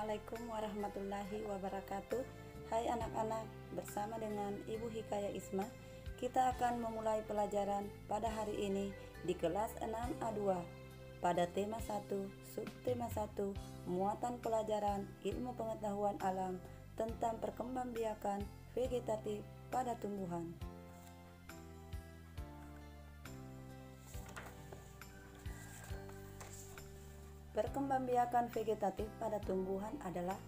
Assalamualaikum warahmatullahi wabarakatuh. Hai anak-anak, bersama dengan Ibu Hikayah Isma, kita akan memulai pelajaran pada hari ini di kelas 6A2 pada tema 1, subtema 1, muatan pelajaran ilmu pengetahuan alam tentang perkembangbiakan vegetatif pada tumbuhan. Perkembangbiakan vegetatif pada tumbuhan adalah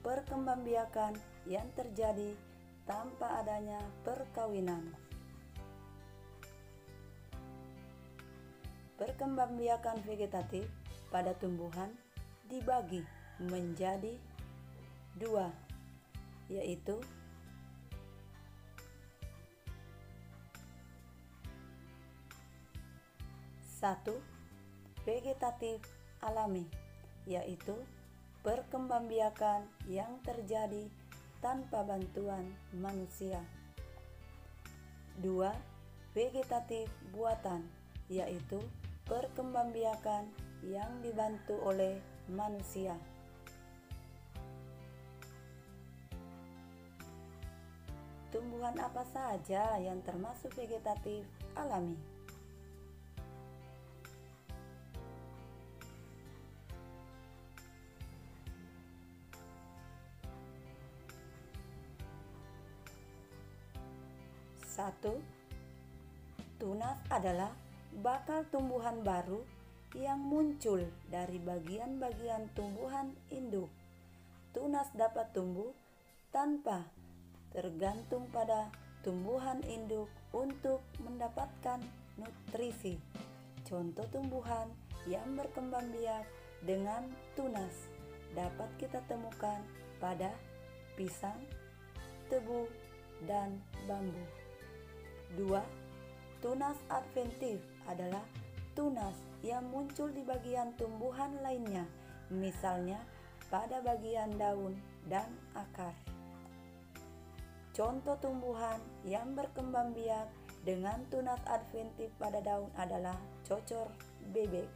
perkembangbiakan yang terjadi tanpa adanya perkawinan. Perkembangbiakan vegetatif pada tumbuhan dibagi menjadi dua, yaitu satu, vegetatif alami, yaitu perkembangbiakan yang terjadi tanpa bantuan manusia. 2. Vegetatif buatan, yaitu perkembangbiakan yang dibantu oleh manusia. Tumbuhan apa saja yang termasuk vegetatif alami? Satu, tunas adalah bakal tumbuhan baru yang muncul dari bagian-bagian tumbuhan induk. Tunas dapat tumbuh tanpa tergantung pada tumbuhan induk untuk mendapatkan nutrisi. Contoh tumbuhan yang berkembang biak dengan tunas dapat kita temukan pada pisang, tebu, dan bambu. 2. Tunas adventif adalah tunas yang muncul di bagian tumbuhan lainnya, misalnya pada bagian daun dan akar. Contoh tumbuhan yang berkembang biak dengan tunas adventif pada daun adalah cocor bebek.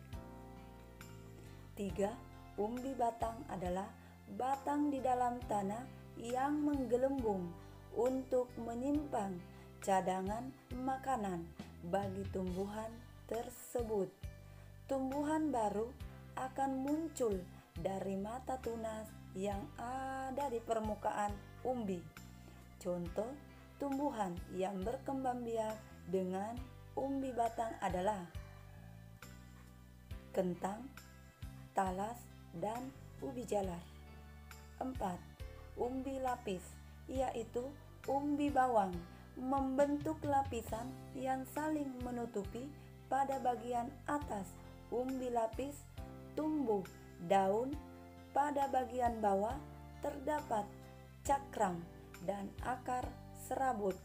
3. Umbi batang adalah batang di dalam tanah yang menggelembung untuk menyimpan cadangan makanan bagi tumbuhan tersebut. Tumbuhan baru akan muncul dari mata tunas yang ada di permukaan umbi. Contoh tumbuhan yang berkembang biak dengan umbi batang adalah kentang, talas, dan ubi jalar. 4. Umbi lapis, yaitu umbi bawang, membentuk lapisan yang saling menutupi pada bagian atas umbi lapis tumbuh daun. Pada bagian bawah terdapat cakram dan akar serabut.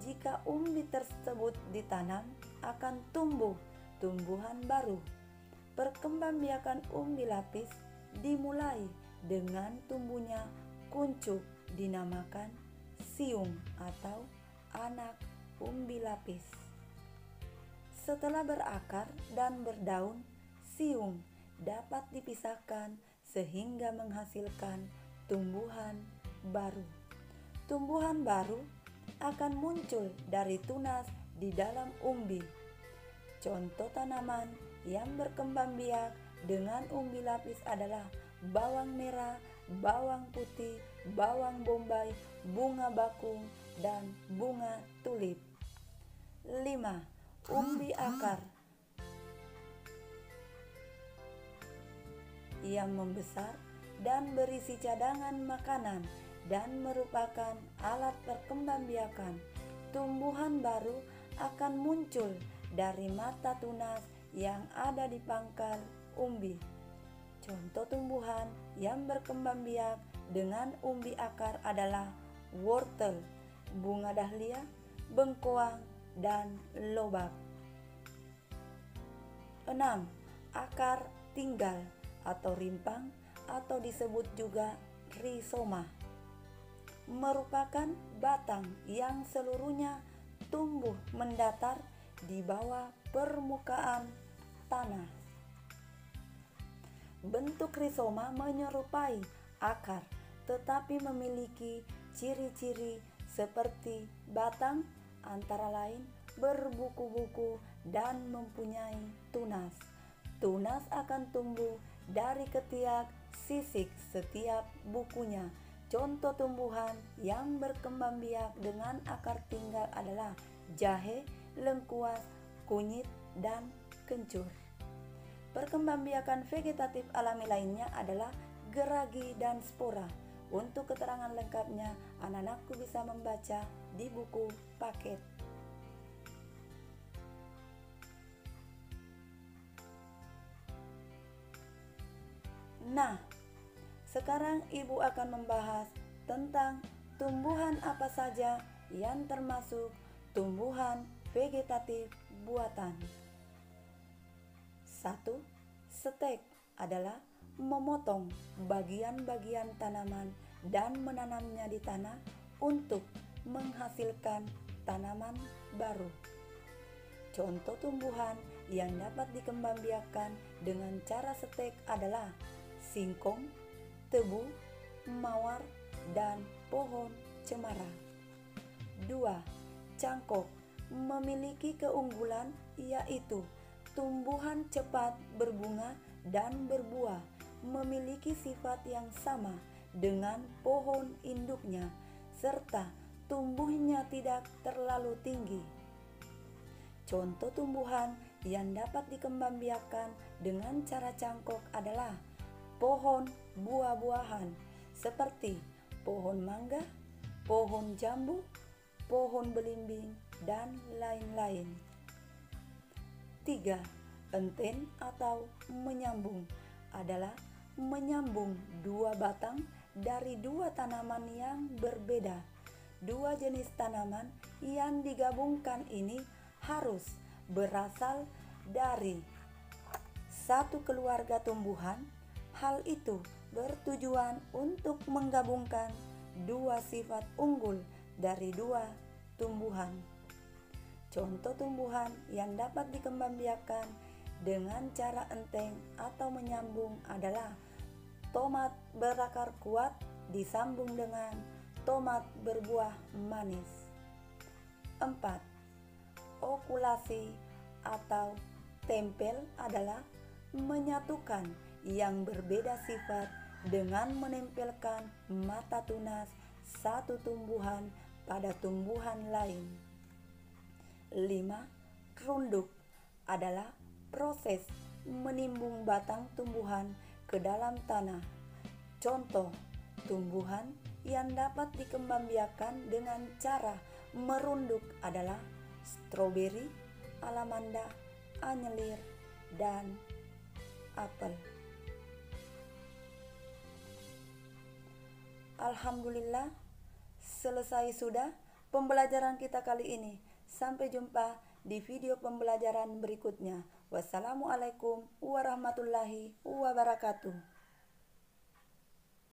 Jika umbi tersebut ditanam, akan tumbuh tumbuhan baru. Perkembangbiakan umbi lapis dimulai dengan tumbuhnya kuncup, dinamakan siung atau anak umbi lapis. Setelah berakar dan berdaun, siung dapat dipisahkan sehingga menghasilkan tumbuhan baru. Tumbuhan baru akan muncul dari tunas di dalam umbi. Contoh tanaman yang berkembang biak dengan umbi lapis adalah bawang merah, bawang putih, bawang bombay, bunga bakung, dan bunga tulip. 5. Umbi akar yang membesar dan berisi cadangan makanan dan merupakan alat perkembangbiakan. Tumbuhan baru akan muncul dari mata tunas yang ada di pangkal umbi. Contoh tumbuhan yang berkembang biak dengan umbi akar adalah wortel, bunga dahlia, bengkoang, dan lobak. 6. Akar tinggal atau rimpang atau disebut juga rizoma, merupakan batang yang seluruhnya tumbuh mendatar di bawah permukaan tanah. Bentuk rizoma menyerupai akar, tetapi memiliki ciri-ciri seperti batang, antara lain berbuku-buku dan mempunyai tunas. Tunas akan tumbuh dari ketiak sisik setiap bukunya. Contoh tumbuhan yang berkembang biak dengan akar tinggal adalah jahe, lengkuas, kunyit, dan kencur. Perkembangbiakan vegetatif alami lainnya adalah geragi dan spora. Untuk keterangan lengkapnya, anak-anakku bisa membaca di buku paket. Nah, sekarang Ibu akan membahas tentang tumbuhan apa saja yang termasuk tumbuhan vegetatif buatan. 1. Stek adalah memotong bagian-bagian tanaman dan menanamnya di tanah untuk menghasilkan tanaman baru. Contoh tumbuhan yang dapat dikembangbiakan dengan cara stek adalah singkong, tebu, mawar, dan pohon cemara. 2. Cangkok memiliki keunggulan yaitu tumbuhan cepat berbunga dan berbuah, memiliki sifat yang sama dengan pohon induknya, serta tumbuhnya tidak terlalu tinggi. Contoh tumbuhan yang dapat dikembangbiakan dengan cara cangkok adalah pohon buah-buahan seperti pohon mangga, pohon jambu, pohon belimbing, dan lain-lain. 3. Enten atau menyambung adalah menyambung dua batang dari dua tanaman yang berbeda. Dua jenis tanaman yang digabungkan ini harus berasal dari satu keluarga tumbuhan. Hal itu bertujuan untuk menggabungkan dua sifat unggul dari dua tumbuhan. Contoh tumbuhan yang dapat dikembangbiakan dengan cara enteng atau menyambung adalah tomat berakar kuat disambung dengan tomat berbuah manis. 4. Okulasi atau tempel adalah menyatukan yang berbeda sifat dengan menempelkan mata tunas satu tumbuhan pada tumbuhan lain. 5. Runduk adalah proses menimbung batang tumbuhan ke dalam tanah. Contoh tumbuhan yang dapat dikembangbiakan dengan cara merunduk adalah stroberi, alamanda, anyelir, dan apel. Alhamdulillah, selesai sudah pembelajaran kita kali ini. Sampai jumpa di video pembelajaran berikutnya. Wassalamualaikum warahmatullahi wabarakatuh.